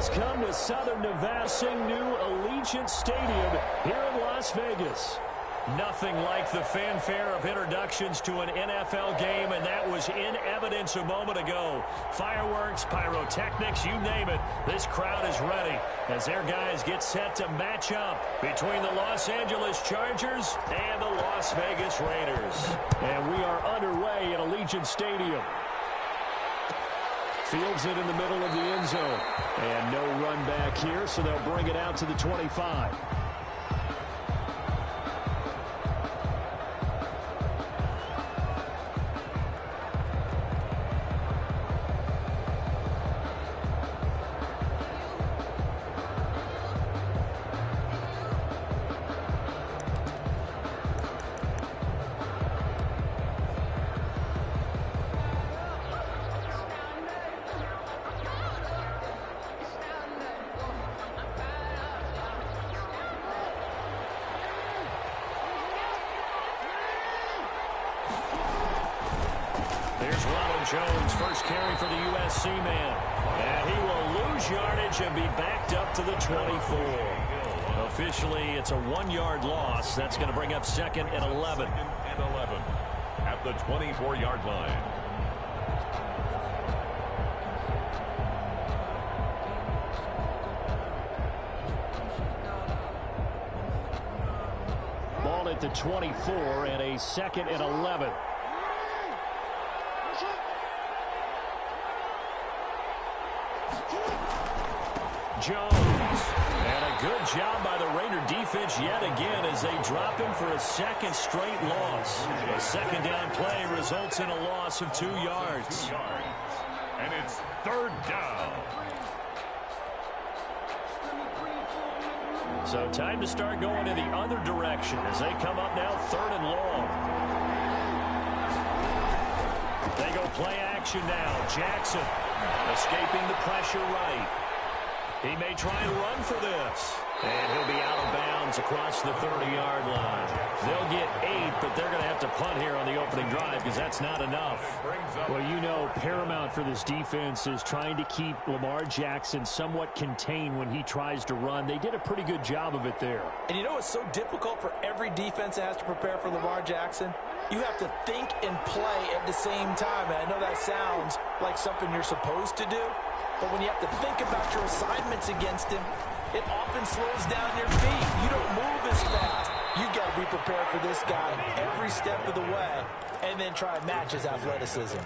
has come to Southern Nevada, new Allegiant Stadium here in Las Vegas. Nothing like the fanfare of introductions to an NFL game, and that was in evidence a moment ago. Fireworks, pyrotechnics, you name it. This crowd is ready as their guys get set to match up between the Los Angeles Chargers and the Las Vegas Raiders. And we are underway at Allegiant Stadium. Fields it in the middle of the end zone. And no run back here, so they'll bring it out to the 25. Jones, first carry for the USC man. And he will lose yardage and be backed up to the 24. Officially, it's a 1-yard loss. That's going to bring up 2nd and 11. At the 24-yard line. Ball at the 24 and a 2nd and 11. Jones. And a good job by the Raider defense yet again as they drop him for a 2nd straight loss. A 2nd down play results in a loss of 2 yards. And it's 3rd down. So time to start going in the other direction as they come up now 3rd and long. They go play action now. Jackson escaping the pressure right. He may try and run for this. And he'll be out of bounds across the 30-yard line. They'll get 8, but they're going to have to punt here on the opening drive because that's not enough. Well, you know, paramount for this defense is trying to keep Lamar Jackson somewhat contained when he tries to run. They did a pretty good job of it there. And you know it's so difficult for every defense that has to prepare for Lamar Jackson? You have to think and play at the same time. And I know that sounds like something you're supposed to do. But when you have to think about your assignments against him, it often slows down your feet. You don't move as fast. You've got to be prepared for this guy every step of the way and then try and match his athleticism.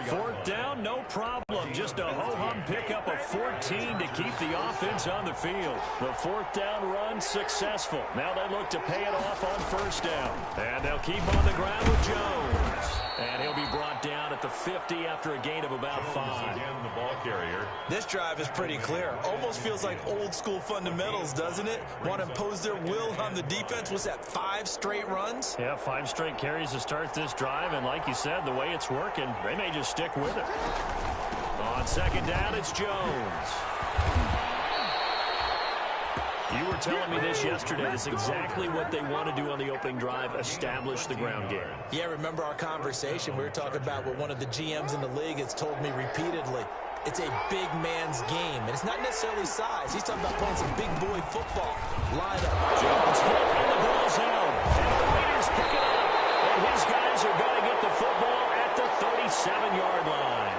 4th down, no problem. Just a ho-hum pickup of 14 to keep the offense on the field. The 4th down run successful. Now they look to pay it off on 1st down. And they'll keep on the ground with Jones. And he'll be brought down at the 50 after a gain of about 5. Again, the ball carrier. This drive is pretty clear. Almost feels like old school fundamentals, doesn't it? Want to impose their will on the defense. Was that 5 straight runs? Yeah, 5 straight carries to start this drive. And like you said, the way it's working, they may just stick with it. On 2nd down, it's Jones. You were telling me this yesterday. That's exactly what they want to do on the opening drive, establish the ground game. Yeah, remember our conversation? We were talking about what one of the GMs in the league has told me repeatedly. It's a big man's game, and it's not necessarily size. He's talking about playing some big boy football. Line up. Jones hit, and the ball's out. And the Raiders pick it up. And his guys are going to get the football at the 37-yard line.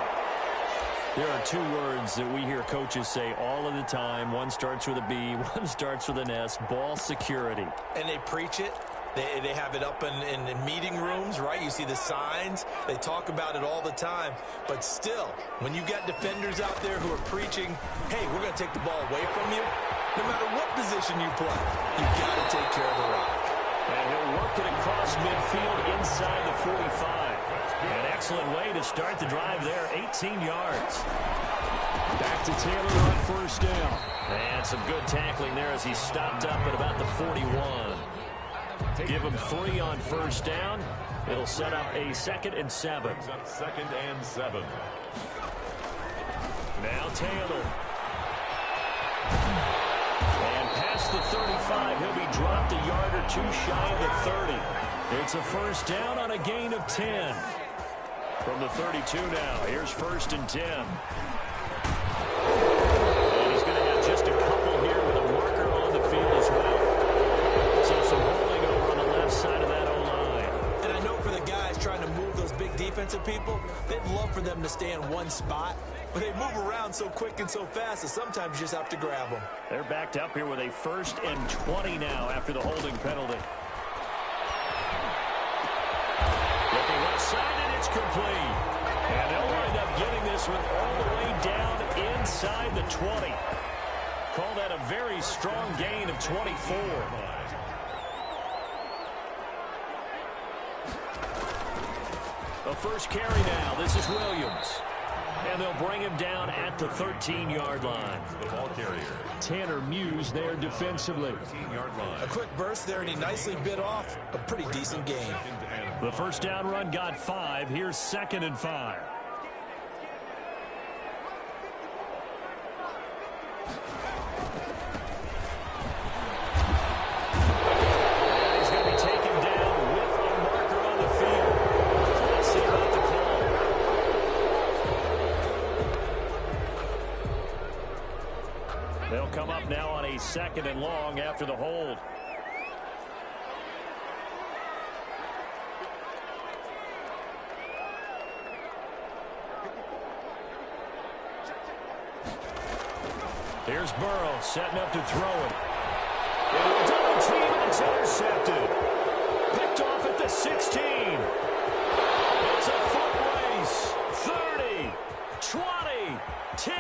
There are 2 words that we hear coaches say all of the time. One starts with a B, one starts with an S, ball security. And they preach it. They have it up in meeting rooms, right? You see the signs. They talk about it all the time. But still, when you got defenders out there who are preaching, hey, we're going to take the ball away from you, no matter what position you play, you've got to take care of the rock. And he'll work it across midfield inside the 45. An excellent way to start the drive there, 18 yards. Back to Taylor on 1st down. And some good tackling there as he stopped up at about the 41. Give him 3 on 1st down. It'll set up a 2nd and 7. 2nd and 7. Now Taylor. And past the 35, he'll be dropped a yard or 2 shy of the 30. It's a 1st down on a gain of 10. From the 32 now, here's 1st and 10. And he's going to like defensive people, they'd love for them to stay in one spot, but they move around so quick and so fast that sometimes you just have to grab them. They're backed up here with a 1st and 20 now after the holding penalty. Looking left side, and it's complete. And they'll wind up getting this one all the way down inside the 20. Call that a very strong gain of 24. The first carry now. This is Williams. And they'll bring him down at the 13-yard line. The ball carrier. Tanner Muse there defensively. 13-yard line. A quick burst there, and he nicely bit off a pretty decent game. The first down run got 5. Here's 2nd and 5. He's going to be taken down with a marker on the field. So let's see about the call. They'll come up now on a 2nd and long after the hold. Here's Burrow setting up to throw it. Double team, and it's intercepted. Picked off at the 16. It's a foot race. 30, 20, 10.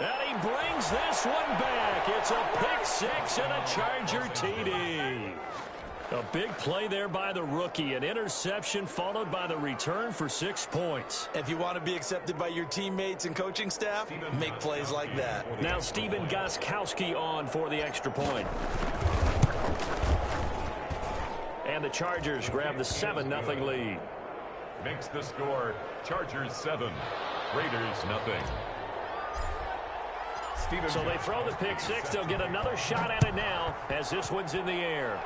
And he brings this one back. It's a pick 6 and a Charger TD. A big play there by the rookie. An interception followed by the return for 6 points. If you want to be accepted by your teammates and coaching staff, make plays like that. Now Steven Gostkowski on for the extra point. And the Chargers grab the 7-0 lead. Makes the score Chargers 7, Raiders 0. So they throw the pick 6. They'll get another shot at it now as this one's in the air.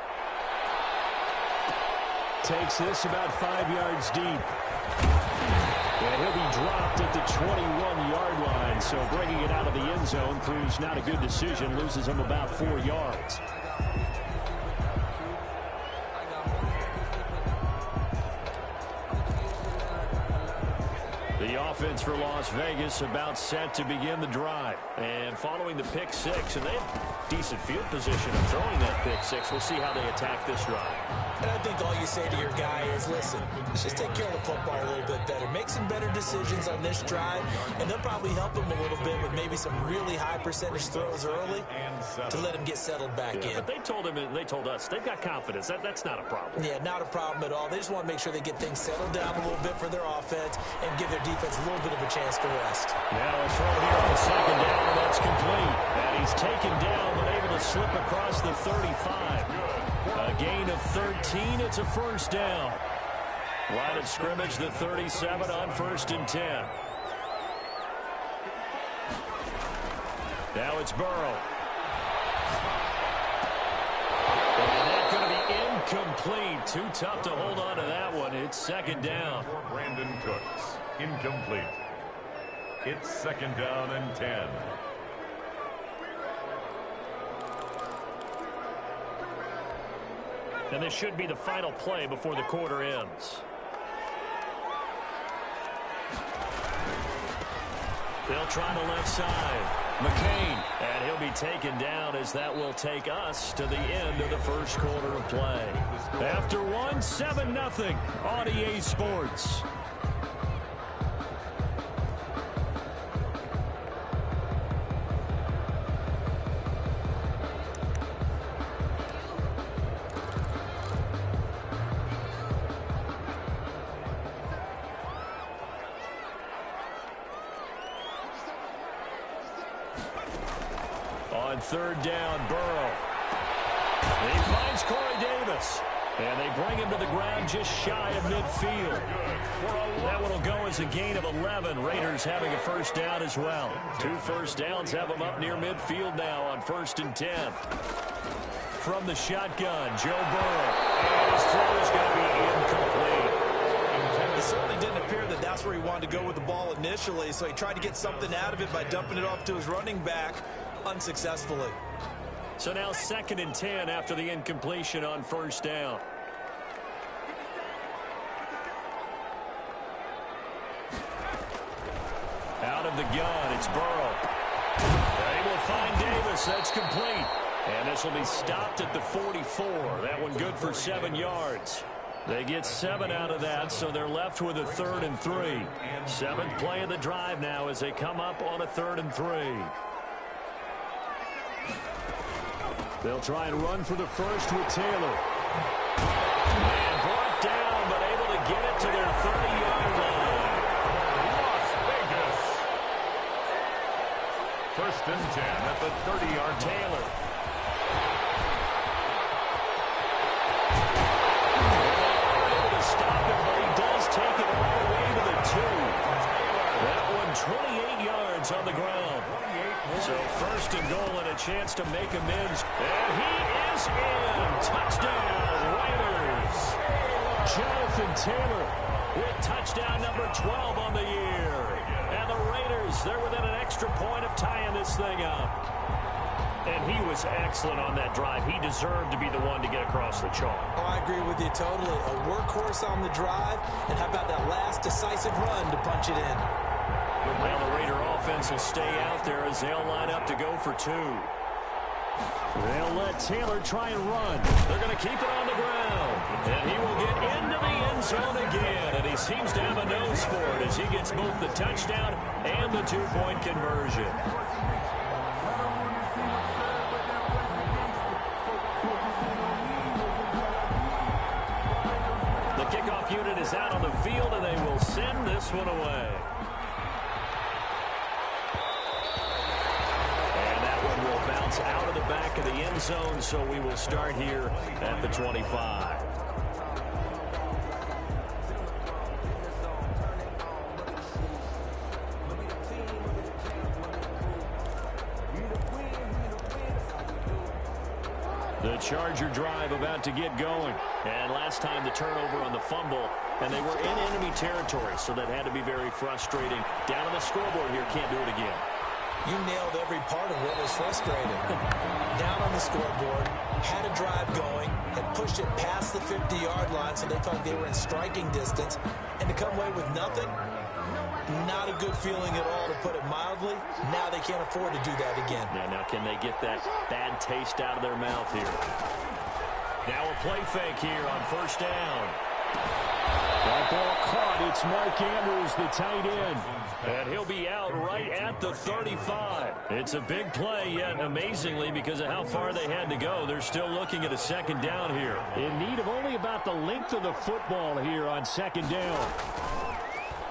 Takes this about 5 yards deep. And he'll be dropped at the 21-yard line. So bringing it out of the end zone proves not a good decision. Loses him about 4 yards. The offense for Las Vegas about set to begin the drive. And following the pick 6, and they have decent field position of throwing that pick 6. We'll see how they attack this drive. And I think all you say to your guy is, listen, let's just take care of the football a little bit better. Make some better decisions on this drive, and they'll probably help him a little bit with maybe some really high percentage throws early to let him get settled back in. But they told him, and they told us, they've got confidence. That's not a problem. Yeah, not a problem at all. They just want to make sure they get things settled down a little bit for their offense and give their defense a little bit of a chance to rest. Now a throw here on 2nd down, and that's complete. And he's taken down, but able to slip across the 35. A gain of 13. It's a 1st down. Line of scrimmage, the 37 on 1st and 10. Now it's Burrow. And that's going to be incomplete. Too tough to hold on to that one. It's 2nd down. For Brandon Cooks, incomplete. It's 2nd down and 10. And this should be the final play before the quarter ends. They'll try the left side. McCain. And he'll be taken down as that will take us to the end of the first quarter of play. After one, 7-0 on EA Sports. On 3rd down, Burrow. He finds Corey Davis. And they bring him to the ground just shy of midfield. That one will go as a gain of 11. Raiders having a 1st down as well. 2 1st downs have them up near midfield now on 1st and 10. From the shotgun, Joe Burrow. And his throw is going to be incomplete. It certainly didn't appear that that's where he wanted to go with the ball initially, so he tried to get something out of it by dumping it off to his running back unsuccessfully. So now 2nd and 10 after the incompletion on 1st down. out of the gun. It's Burrow. They will find Davis. That's complete. And this will be stopped at the 44. That one good for 7 yards. They get 7 out of that, so they're left with a 3rd and 3. 7th play of the drive now as they come up on a 3rd and 3. They'll try and run for the first with Taylor. And brought down, but able to get it to their 30-yard line. Las Vegas. 1st and 10 at the 30-yard Taylor. Able to stop it, but he does take it all the way to the 2. That one 28 yards on the ground. So 1st and goal and a chance to make amends. And he is in. Touchdown, Raiders. Jonathan Taylor With touchdown number 12 on the year. And the Raiders, they're within an extra point of tying this thing up. And he was excellent on that drive. He deserved to be the one to get across the chalk. Oh, I agree with you totally. A workhorse on the drive. And how about that last decisive run to punch it in? Well, the Raider offense will stay out there as they'll line up to go for 2. They'll let Taylor try and run. They're going to keep it on the ground. And he will get into the end zone again. And he seems to have a nose for it as he gets both the touchdown and the 2-point conversion. The kickoff unit is out on the field, and they will send this one away. Out of the back of the end zone, so we will start here at the 25. The Charger drive about to get going. And last time the turnover on the fumble, and they were in enemy territory, so that had to be very frustrating. Down on the scoreboard here, can't do it again. You nailed every part of what was frustrating. Down on the scoreboard, had a drive going, had pushed it past the 50-yard line so they felt they were in striking distance, and to come away with nothing, not a good feeling at all, to put it mildly. Now they can't afford to do that again. Yeah, now can they get that bad taste out of their mouth here? Now a play fake here on 1st down. That ball caught. It's Mark Andrews, the tight end. And he'll be out right at the 35. It's a big play, yet amazingly, because of how far they had to go, they're still looking at a 2nd down here. In need of only about the length of the football here on 2nd down.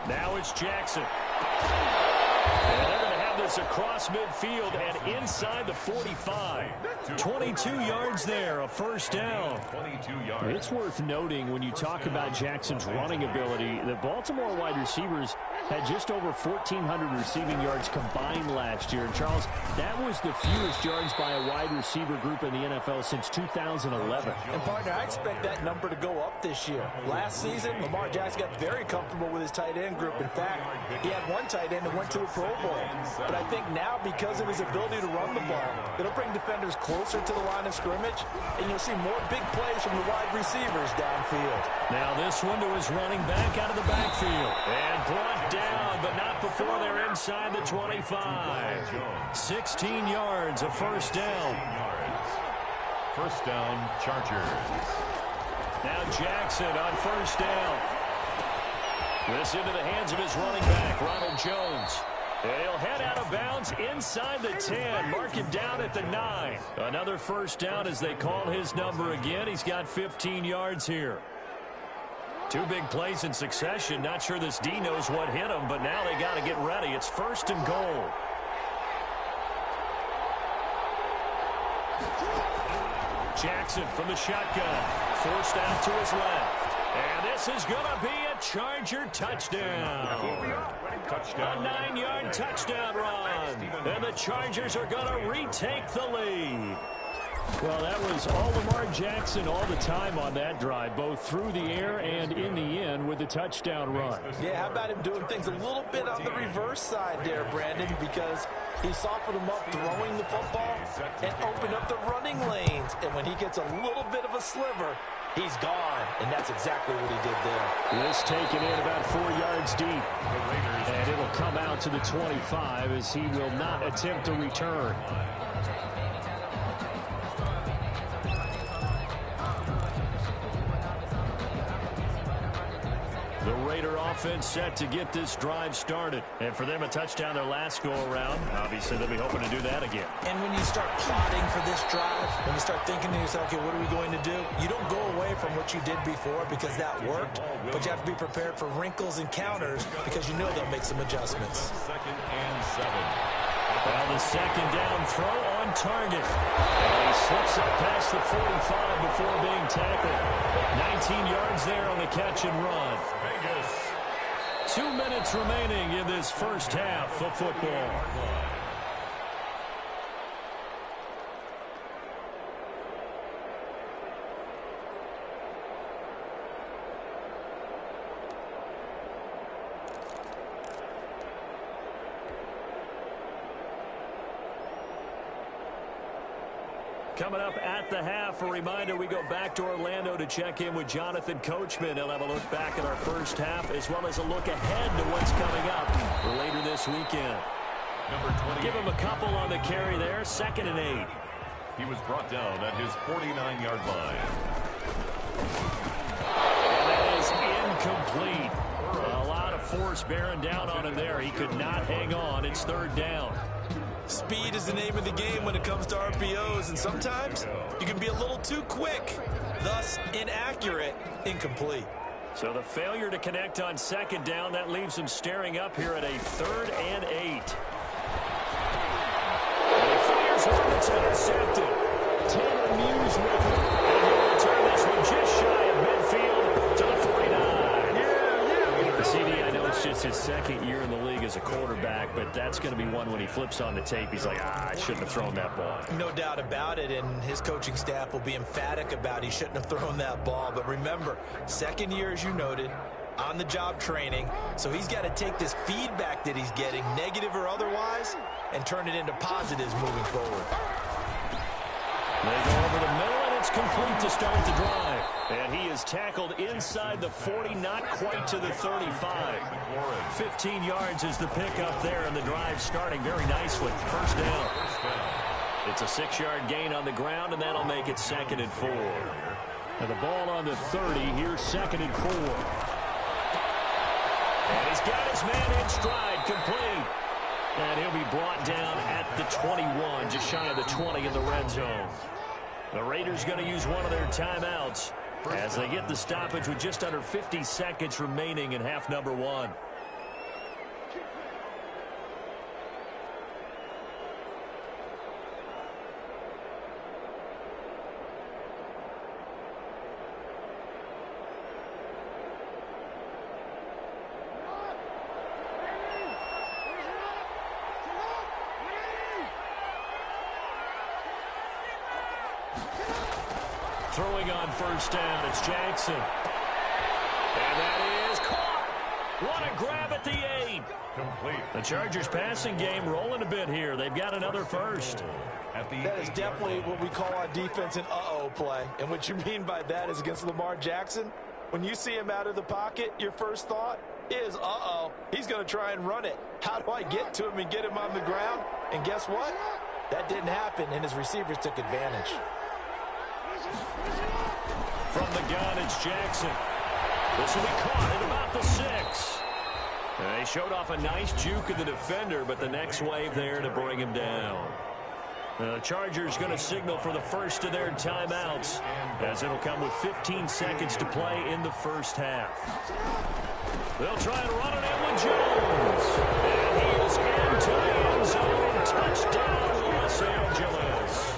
Now it's Jackson. And they're going to have this across midfield and inside the 45. 22 yards there, a 1st down. 22 yards. It's worth noting when you talk about Jackson's running ability, the Baltimore wide receivers had just over 1,400 receiving yards combined last year. And Charles, that was the fewest yards by a wide receiver group in the NFL since 2011. And partner, I expect that number to go up this year. Last season, Lamar Jackson got very comfortable with his tight end group. In fact, he had one tight end that went to a Pro Bowl. But I think now, because of his ability to run the ball, it'll bring defenders closer to the line of scrimmage, and you'll see more big plays from the wide receivers downfield. Now this one to his running back out of the backfield. And brought down, but not before they're inside the 25. 16 yards, a 1st down. 1st down, Chargers. Now Jackson on 1st down. This into the hands of his running back, Ronald Jones. He'll head out of bounds inside the 10. Mark him down at the 9. Another 1st down as they call his number again. He's got 15 yards here. 2 big plays in succession. Not sure this D knows what hit him, but now they got to get ready. It's 1st and goal. Jackson from the shotgun. Forced out to his left. And this is going to be a Charger touchdown. Touchdown. A 9-yard touchdown run. And the Chargers are going to retake the lead. Well, that was all Lamar Jackson all the time on that drive, both through the air and in the end with the touchdown run. Yeah, how about him doing things a little bit on the reverse side there, Brandon, because he softened him up throwing the football and opened up the running lanes. And when he gets a little bit of a sliver, he's gone, and that's exactly what he did there. This taken in about 4 yards deep. And it'll come out to the 25 as he will not attempt to return. The Raider offense set to get this drive started. And for them, a touchdown their last go-around. Obviously, they'll be hoping to do that again. And when you start plotting for this drive, when you start thinking to yourself, okay, what are we going to do? You don't go away from what you did before because that worked, but you have to be prepared for wrinkles and counters because you know they'll make some adjustments. 2nd and 7. Well, the second down throw on target. And he slips up past the 45 before being tackled. 19 yards there on the catch and run. Vegas. 2 minutes remaining in this first half of football. Coming up at the half, a reminder, we go back to Orlando to check in with Jonathan Coachman. He'll have a look back at our first half as well as a look ahead to what's coming up later this weekend. Number 20. Give him a couple on the carry there, 2nd and 8. He was brought down at his 49-yard line. And that is incomplete. A lot of force bearing down on him there. He could not hang on. It's 3rd down. Speed is the name of the game when it comes to RPOs, and sometimes you can be a little too quick, thus inaccurate, incomplete. So the failure to connect on 2nd down, that leaves him staring up here at a 3rd and 8. And he fires one, it's intercepted. Tanner Muse with him, and he'll return this one just shy of midfield to the 49. The CD, I know it's just his 2nd year in the league as a quarterback, but that's going to be one when he flips on the tape, he's like, I shouldn't have thrown that ball. No doubt about it, and his coaching staff will be emphatic about he shouldn't have thrown that ball. But remember, 2nd year, as you noted, on-the-job training, so he's got to take this feedback that he's getting, negative or otherwise, and turn it into positives moving forward. They go over the middle, and it's complete to start the drive. And he is tackled inside the 40, not quite to the 35. 15 yards is the pickup there, and the drive starting very nicely. 1st down. It's a 6-yard gain on the ground, and that'll make it 2nd and 4. And the ball on the 30, here's 2nd and 4. And he's got his man in stride, complete. And he'll be brought down at the 21, just shy of the 20 in the red zone. The Raiders going to use one of their timeouts as they get the stoppage with just under 50 seconds remaining in half number 1. Throwing on 1st down, it's Jackson. And that is caught. What a grab at the 8. Complete. The Chargers passing game rolling a bit here. They've got another 1st. That is definitely what we call on defense an uh-oh play. And what you mean by that is against Lamar Jackson, when you see him out of the pocket, your first thought is, uh-oh, he's going to try and run it. How do I get to him and get him on the ground? And guess what? That didn't happen, and his receivers took advantage. From the gun, it's Jackson. This will be caught at about the 6. They showed off a nice juke of the defender, but the next wave there to bring him down. The Chargers going to signal for the first of their timeouts, as it'll come with 15 seconds to play in the first half. They'll try and run it in with Jones. And he is into the end zone. Touchdown, Los Angeles.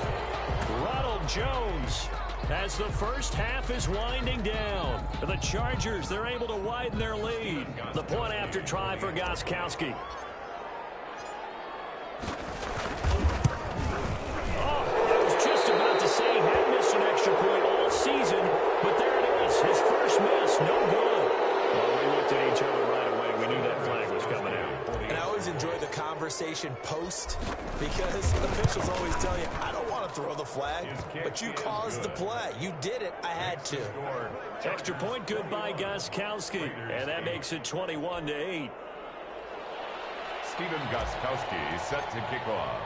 Ronald Jones, as the first half is winding down. The Chargers, they're able to widen their lead. The point after try for Gostkowski. Oh, I was just about to say he had missed an extra point all season, but there it is. His first miss, no good. Well, we looked at each other right away. We knew that flag was coming out. And I always enjoy the conversation post because officials always tell you, I don't want to throw the flag, but you caused the play. You did it. I had to. Extra point good by Gostkowski, and that makes it 21-8. Steven Gostkowski set to kick off.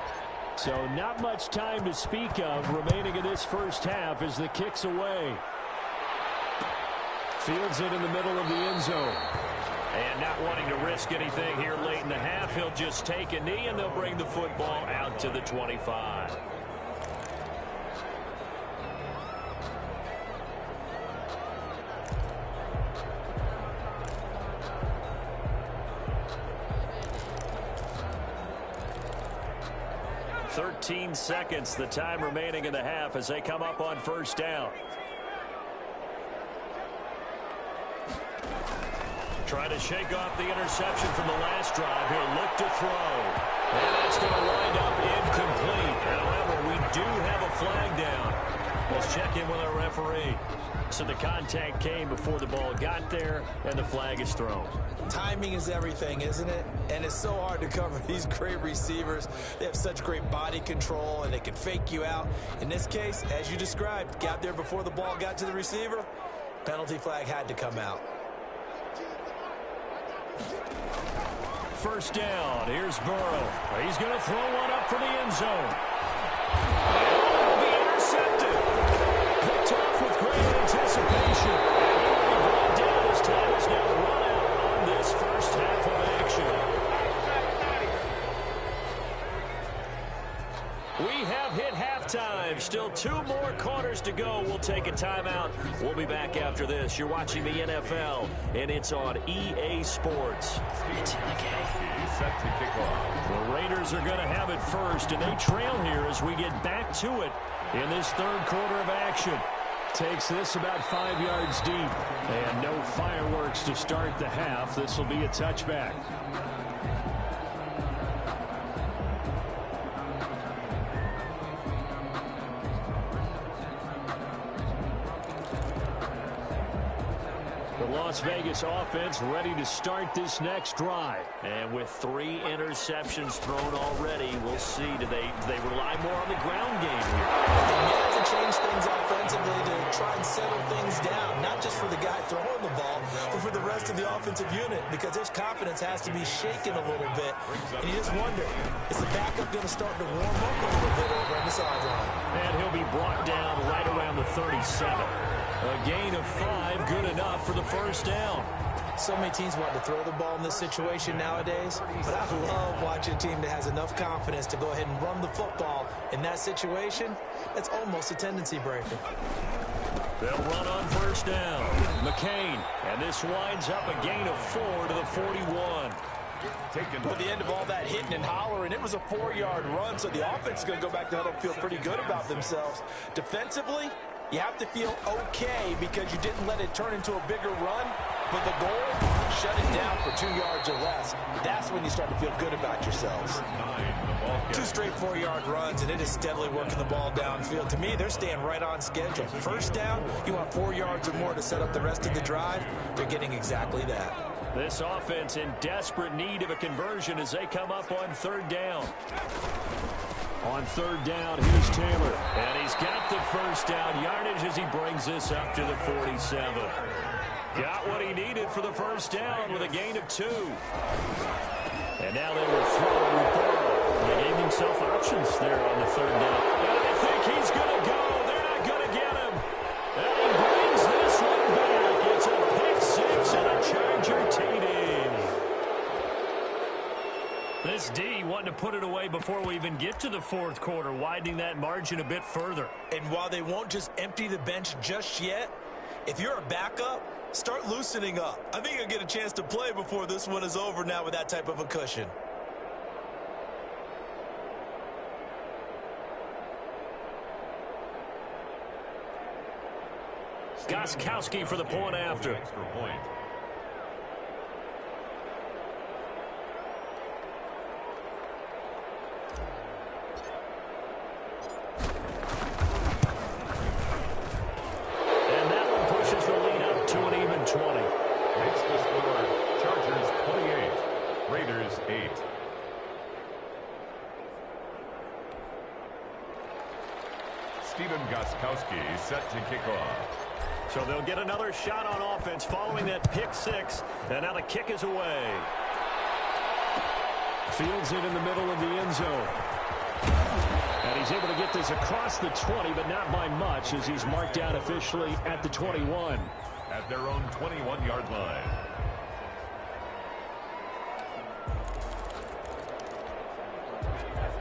So not much time to speak of remaining in this first half as the kick's away. Fields it in the middle of the end zone. And not wanting to risk anything here late in the half, he'll just take a knee, and they'll bring the football out to the 25. "13 seconds, the time remaining in the half as they come up on first down. Trying to shake off the interception from the last drive. He'll look to throw. And that's going to wind up incomplete. However, we do have a flag down. Let's check in with our referee. So the contact came before the ball got there, and the flag is thrown. Timing is everything, isn't it? And it's so hard to cover these great receivers. They have such great body control, and they can fake you out. In this case, as you described, got there before the ball got to the receiver. Penalty flag had to come out. First down. Here's Burrow. He's going to throw one up for the end zone. Will be intercepted. Picked off with great anticipation. And he will be brought down as time is now run out on this first half of action. We have hit halftime. Still 2 more quarters to go. We'll take a timeout. We'll be back after this. You're watching the NFL, and it's on EA Sports. It's in the game. Set to kick off. The Raiders are going to have it first, and they trail here as we get back to it in this third quarter of action. Takes this about 5 yards deep. And no fireworks to start the half. This will be a touchback. Las Vegas offense ready to start this next drive. And with 3 interceptions thrown already, we'll see. Do they rely more on the ground game here? They may have to change things offensively to try and settle things down, not just for the guy throwing the ball, but for the rest of the offensive unit, because his confidence has to be shaken a little bit. And you just wonder, is the backup going to start to warm up a little bit over on the sideline? And he'll be brought down right around the 37. A gain of 5, good enough for the first down. So many teams want to throw the ball in this situation nowadays, but I love watching a team that has enough confidence to go ahead and run the football. In that situation, that's almost a tendency breaker. They'll run on first down. McCain, and this winds up a gain of 4 to the 41. With the end of all that hitting and hollering, it was a 4-yard run, so the offense is going to go back to huddle, feel pretty good about themselves. Defensively, you have to feel okay because you didn't let it turn into a bigger run, but the goal, shut it down for 2 yards or less. That's when you start to feel good about yourselves. 2 straight 4-yard runs, and it is steadily working the ball downfield. To me, they're staying right on schedule. First down, you want 4 yards or more to set up the rest of the drive. They're getting exactly that. This offense in desperate need of a conversion as they come up on third down. On third down, here's Taylor. And he's got the first down yardage as he brings this up to the 47. Got what he needed for the first down with a gain of 2. And now they will throw with Burrow. They gave himself options there on the third down. And I think he's going to go. They're not going to get him. And he brings this one back. It's a pick 6 and a Charger TD. This D wanting to put it away before we even get to the fourth quarter, widening that margin a bit further. And while they won't just empty the bench just yet, if you're a backup, start loosening up. I think you'll get a chance to play before this one is over now with that type of a cushion. Gostkowski for the point after. Extra point. And that one pushes the lead up to an even 20. Makes the score Chargers 28, Raiders 8. Stephen Gostkowski set to kick off. So they'll get another shot on offense following that pick six. And now the kick is away. Fields it in the middle of the end zone. And he's able to get this across the 20, but not by much, as he's marked down officially at the 21. At their own 21-yard line.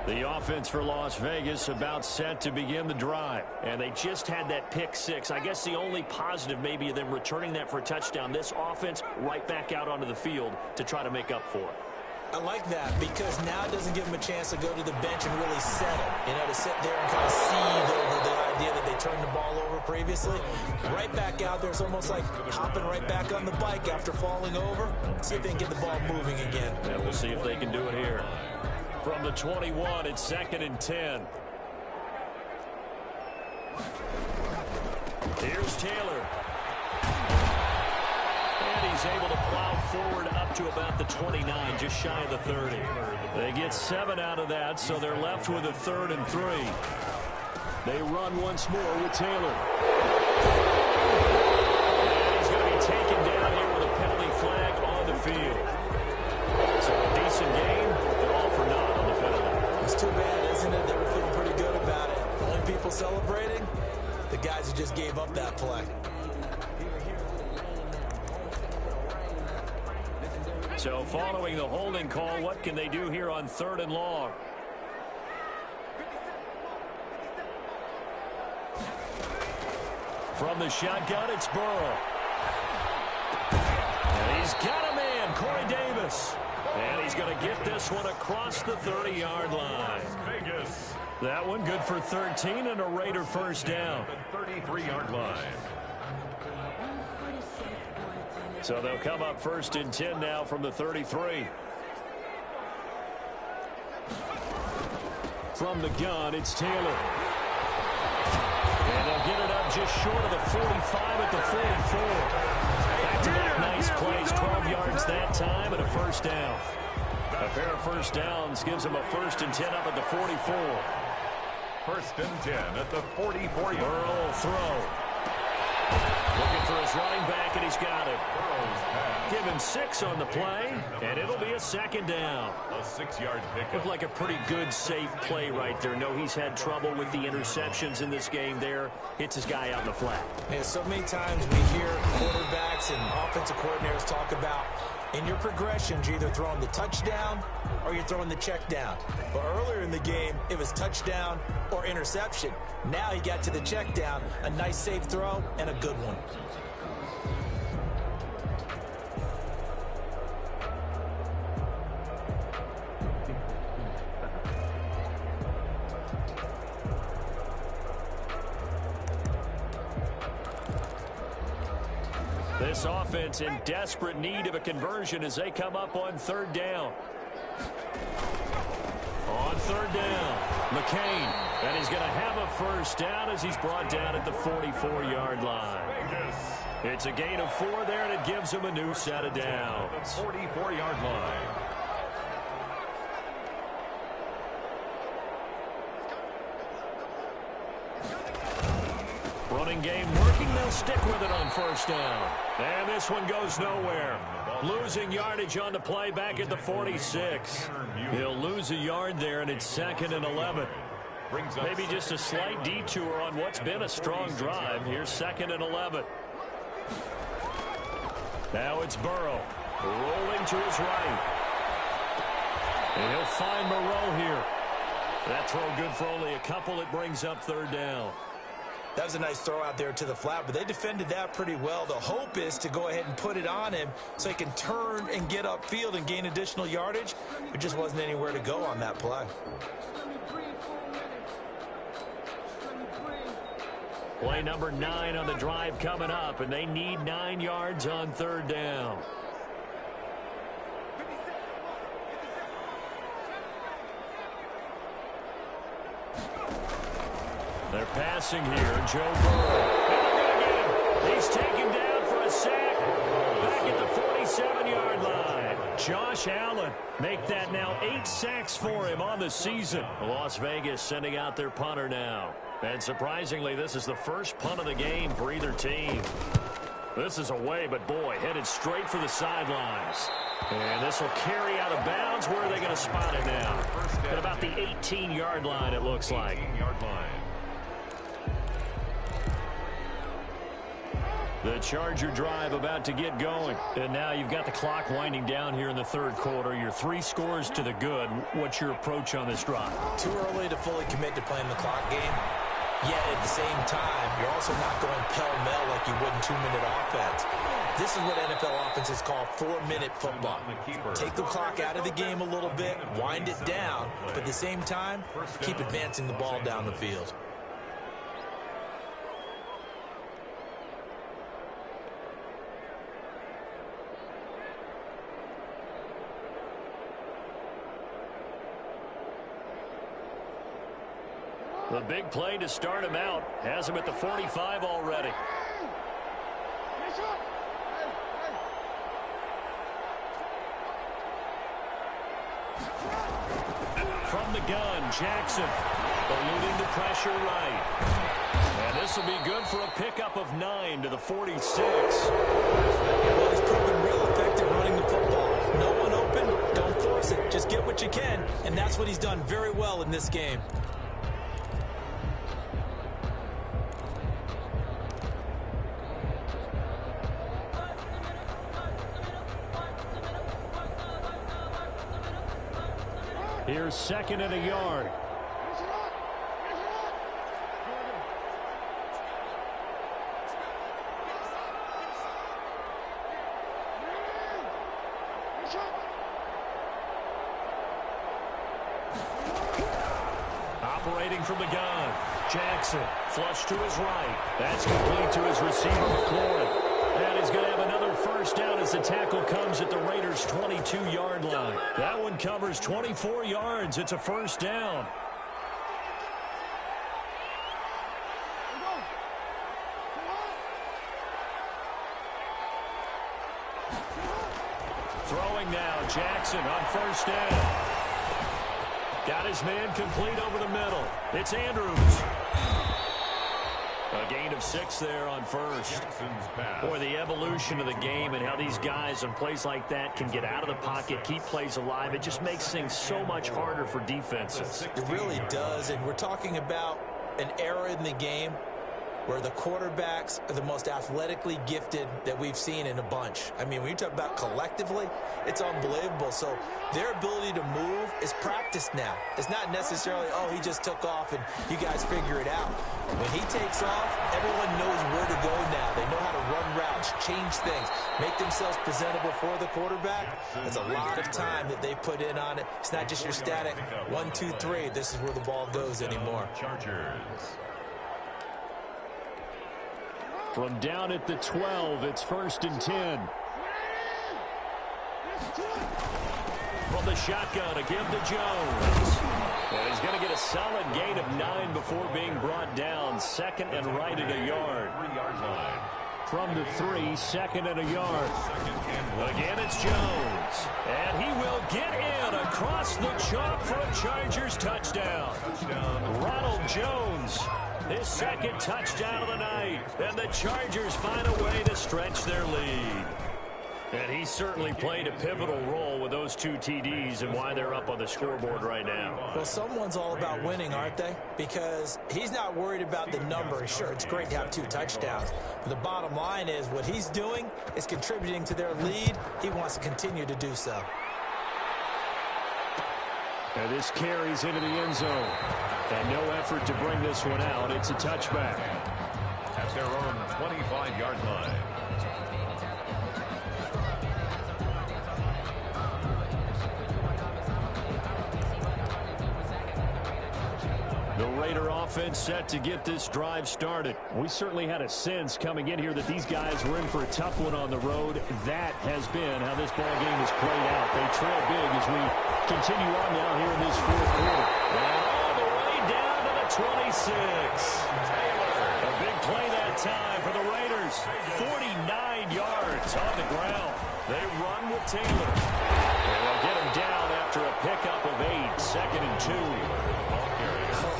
The offense for Las Vegas about set to begin the drive. And they just had that pick six. I guess the only positive maybe of them returning that for a touchdown. This offense right back out onto the field to try to make up for it. I like that because now it doesn't give them a chance to go to the bench and really settle. You know, to sit there and kind of seethe over the idea that they turned the ball over previously. Right back out there. It's almost like hopping right back on the bike after falling over. See if they can get the ball moving again. And we'll see if they can do it here. From the 21, it's 2nd and 10. Here's Taylor. And he's able to plow forward up to about the 29, just shy of the 30. They get 7 out of that, so they're left with a 3rd and 3. They run once more with Taylor. And he's going to be taken down here with a penalty flag on the field. So a decent game, but all for naught on the penalty. It's too bad, isn't it? They were feeling pretty good about it. The only people celebrating, the guys who just gave up that play. So following the holding call, what can they do here on 3rd and long? From the shotgun, it's Burrow. And he's got a man, Corey Davis. And he's going to get this one across the 30-yard line. Vegas. That one good for 13 and a Raider first down. The 33-yard line. So they'll come up 1st and 10 now from the 33. From the gun, it's Taylor. And they'll get it up just short of the 45 at the 44. Back-to-back nice plays, 12 yards that time and a first down. A pair of first downs gives them a 1st and 10 up at the 44. 1st and 10 at the 44-yard. Burrow throw. Looking for his running back, and he's got it. Give him 6 on the play, and it'll be a 2nd down. A 6-yard pickup. Looked like a pretty good, safe play right there. No, he's had trouble with the interceptions in this game there. Hits his guy out in the flat. Yeah, so many times we hear quarterbacks and offensive coordinators talk about in your progressions, you're either throwing the touchdown or you're throwing the check down. But earlier in the game, it was touchdown or interception. Now he got to the check down, a nice safe throw and a good one. This offense in desperate need of a conversion as they come up on 3rd down. On 3rd down, McCain. And he's going to have a first down as he's brought down at the 44-yard line. It's a gain of 4 there, and it gives him a new set of downs. 44-yard line. Running game working. They'll stick with it on 1st down. And this one goes nowhere. Losing yardage on the play back at the 46. He'll lose a yard there, and it's 2nd and 11. Maybe just a slight detour on what's been a strong drive. Here's 2nd and 11. Now it's Burrow. Rolling to his right. And he'll find Moreau here. That throw good for only a couple. It brings up 3rd down. That was a nice throw out there to the flat, but they defended that pretty well. The hope is to go ahead and put it on him so he can turn and get upfield and gain additional yardage. There just wasn't anywhere to go on that play. Play number 9 on the drive coming up, and they need 9 yards on 3rd down. They're passing here. Joe Burrow. And they're going to get him. He's taken down for a sack. Back at the 47-yard line. Josh Allen make that now 8 sacks for him on the season. Las Vegas sending out their punter now. And surprisingly, this is the first punt of the game for either team. This is away, but boy, headed straight for the sidelines. And this will carry out of bounds. Where are they going to spot it now? At about the 18-yard line, it looks like. 18-yard line. The Charger drive about to get going. And now you've got the clock winding down here in the third quarter. You're 3 scores to the good. What's your approach on this drive? Too early to fully commit to playing the clock game. Yet at the same time, you're also not going pell-mell like you would in 2-minute offense. This is what NFL offenses call 4-minute football. Take the clock out of the game a little bit, wind it down, but at the same time, keep advancing the ball down the field. The big play to start him out. Has him at the 45 already. From the gun, Jackson eluding the pressure right. And this will be good for a pickup of 9 to the 46. Well, he's proven real effective running the football. No one open, don't force it. Just get what you can, and that's what he's done very well in this game. Here's 2nd and a yard. Operating from the gun. Jackson, flush to his right. That's complete to his receiver, McLaurin. And he's going to have another first down as the tackle comes at the Raiders' 22-yard line. That one covers 24 yards. It's a first down. Throwing now, Jackson on first down. Got his man complete over the middle. It's Andrews. A gain of 6 there on first. Boy, the evolution of the game and how these guys on plays like that can get out of the pocket, keep plays alive, it just makes things so much harder for defenses. It really does, and we're talking about an era in the game where the quarterbacks are the most athletically gifted that we've seen in a bunch. I mean, when you talk about collectively, it's unbelievable. So their ability to move is practiced now. It's not necessarily, oh, he just took off and you guys figure it out. When he takes off, everyone knows where to go now. They know how to run routes, change things, make themselves presentable for the quarterback. That's a lot of time that they put in on it. It's not just your static 1, 2, 3. This is where the ball goes anymore. Chargers. From down at the 12, it's 1st and 10. From the shotgun, again to Jones. And he's going to get a solid gain of 9 before being brought down. 2nd and right at a yard. 3-yard line. From the 3, 2nd and a yard. Again, it's Jones. And he will get in across the chalk for a Chargers touchdown. Ronald Jones, his 2nd touchdown of the night. And the Chargers find a way to stretch their lead. And he certainly played a pivotal role with those 2 TDs and why they're up on the scoreboard right now. Well, someone's all about winning, aren't they? Because he's not worried about the number. Sure, it's great to have 2 touchdowns. But the bottom line is what he's doing is contributing to their lead. He wants to continue to do so. And this carries into the end zone. And no effort to bring this one out. It's a touchback. At their own 25-yard line. The Raider offense set to get this drive started. We certainly had a sense coming in here that these guys were in for a tough one on the road. That has been how this ball game has played out. They trail big as we continue on now here in this 4th quarter. And all the way down to the 26. A big play that time for the Raiders. 49 yards on the ground. They run with Taylor. And they'll get him down after a pickup of 8. 2nd and 2.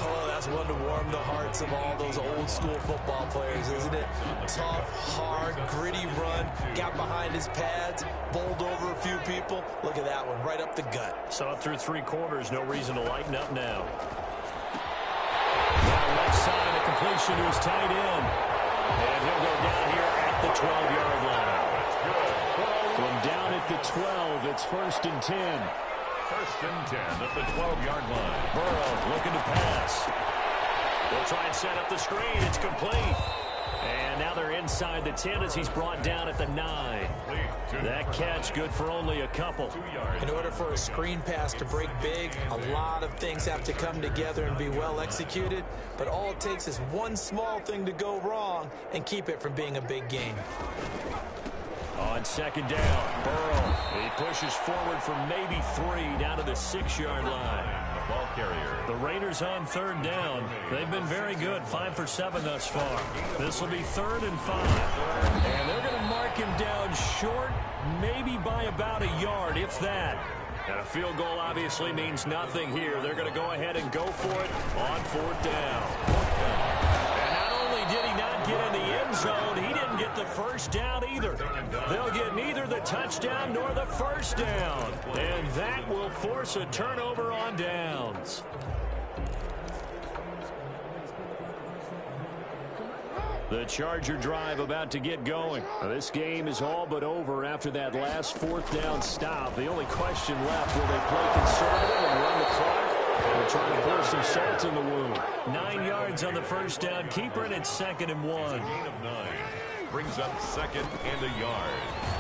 Oh, that's one to warm the hearts hallmarks of all those old school football players, isn't it? Tough, hard, gritty run, got behind his pads, bowled over a few people. Look at that one, right up the gut. Saw it through 3 quarters, no reason to lighten up now. Now left side, a completion to his tight end. And he'll go down here at the 12-yard line. From down at the 12, it's 1st and 10. 1st and 10 at the 12-yard line. Burrow looking to pass. They'll try and set up the screen. It's complete. And now they're inside the 10 as he's brought down at the 9. That catch good for only a couple. In order for a screen pass to break big, a lot of things have to come together and be well executed. But all it takes is one small thing to go wrong and keep it from being a big gain. On 2nd down, Burrow. He pushes forward for maybe 3 down to the 6-yard line. The ball carrier. The Raiders on 3rd down. They've been very good, 5 for 7 thus far. This will be 3rd and 5. And they're going to mark him down short, maybe by about a yard, if that. And a field goal obviously means nothing here. They're going to go ahead and go for it on 4th down. And not only did he not get in the end zone, he didn't get the first down either. They'll get neither the touchdown nor the first down. And that will force a turnover on downs. The Charger drive about to get going. This game is all but over after that last 4th down stop. The only question left, will they play conservative and run the clock? Or trying to pour some salt in the wound? 9 yards on the first down keeper, and it's 2nd and 1. Gain of 9. Brings up 2nd and a yard.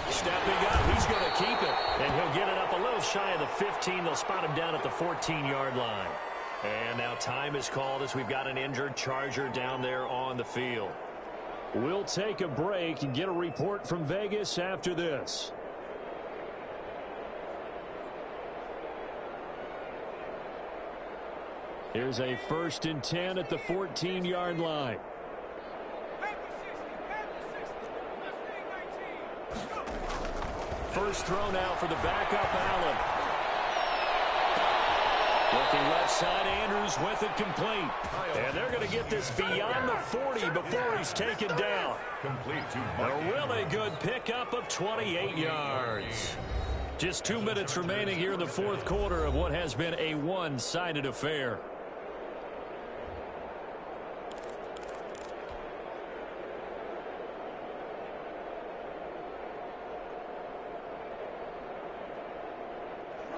Stepping up, he's going to keep it. And he'll get it up a little shy of the 15. They'll spot him down at the 14-yard line. And now time is called as we've got an injured Charger down there on the field. We'll take a break and get a report from Vegas after this. Here's a 1st and 10 at the 14-yard line. First throw now for the backup, Allen. Looking left side, Andrews with it complete. And they're going to get this beyond the 40 before he's taken down. Complete to A really good pickup of 28 yards. Just 2 minutes remaining here in the 4th quarter of what has been a one-sided affair.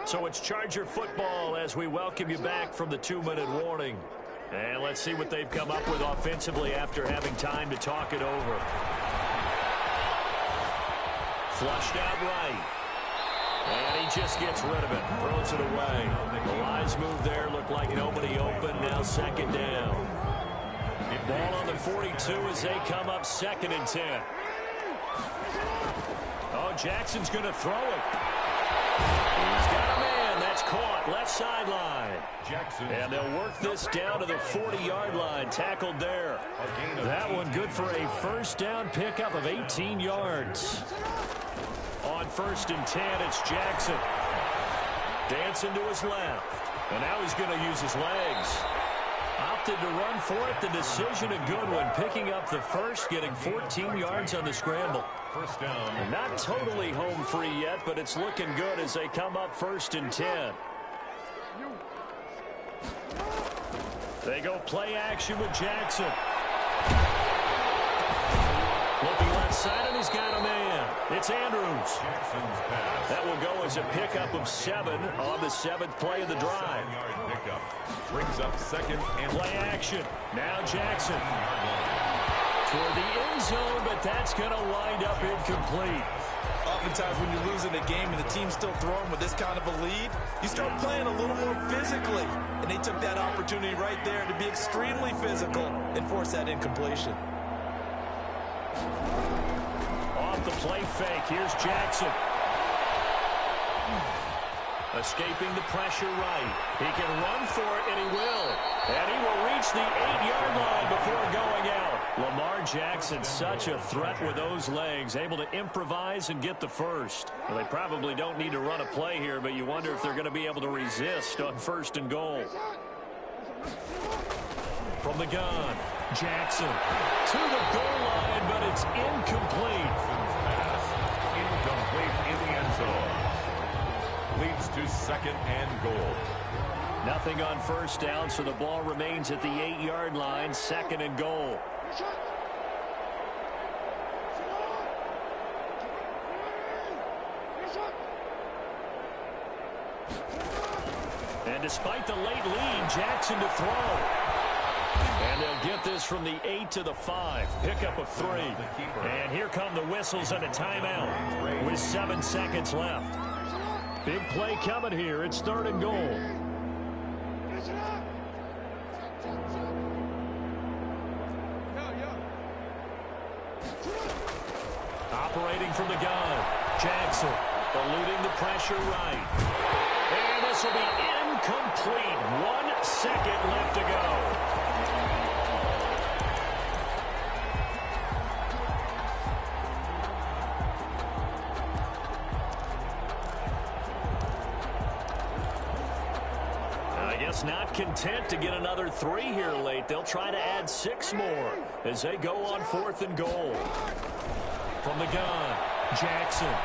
So it's Charger football as we welcome you back from the 2-minute warning. And let's see what they've come up with offensively after having time to talk it over. Flushed out right. And he just gets rid of it. Throws it away. The lines move there. Looked like nobody open. Now 2nd down. Ball on the 42 as they come up 2nd and 10. Oh, Jackson's going to throw it. He's got a man. That's caught. Left sideline. And they'll work this down to the 40-yard line. Tackled there. That one good for a first down pickup of 18 yards. On 1st and 10, it's Jackson. Dancing to his left. And now he's going to use his legs. Opted to run for it. The decision a good one. Picking up the first, getting 14 yards on the scramble. First down. Not totally home free yet, but it's looking good as they come up 1st and 10. They go play action with Jackson. Looking left side, and he's got a man. It's Andrews. That will go as a pickup of 7 on the 7th play of the drive. Pickup. Brings up 2nd and play action. Now Jackson. Toward the end zone, but that's going to wind up incomplete. Oftentimes when you're losing a game and the team's still throwing with this kind of a lead, you start playing a little more physically. And they took that opportunity right there to be extremely physical and force that incompletion. Off the play fake, here's Jackson. Escaping the pressure right. He can run for it, and he will. And he will reach the 8-yard line before going out. Lamar Jackson, such a threat with those legs, able to improvise and get the first. Well, they probably don't need to run a play here, but you wonder if they're going to be able to resist on 1st and goal. From the gun, Jackson to the goal line, but it's incomplete. Incomplete in the end zone. Leads to second and goal. Nothing on first down, so the ball remains at the 8-yard line, second and goal. And despite the late lead, Jackson to throw. And they'll get this from the 8 to the 5. Pickup of 3. And here come the whistles and a timeout with 7 seconds left. Big play coming here. It's third and goal. Operating from the gun, Jackson eluding the pressure right. And this will be incomplete. 1 second left to go. Not content to get another 3 here late. They'll try to add 6 more as they go on 4th and goal. From the gun, Jackson. And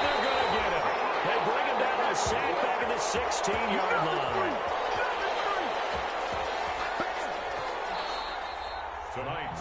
they're going to get him. They bring him down a sack back at the 16-yard line.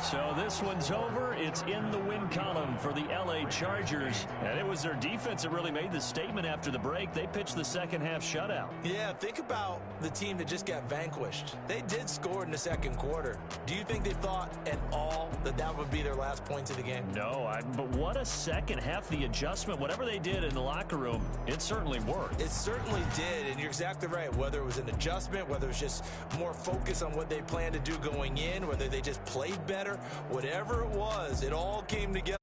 So this one's over. It's in the win column for the LA Chargers. And it was their defense that really made the statement after the break. They pitched the second half shutout. Yeah, think about the team that just got vanquished. They did score in the second quarter. Do you think they thought at all that that would be their last points of the game? No, but what a second half. The adjustment, whatever they did in the locker room, it certainly worked. It certainly did, and you're exactly right. Whether it was an adjustment, whether it was just more focus on what they planned to do going in, whether they just played better, whatever it was, it all came together.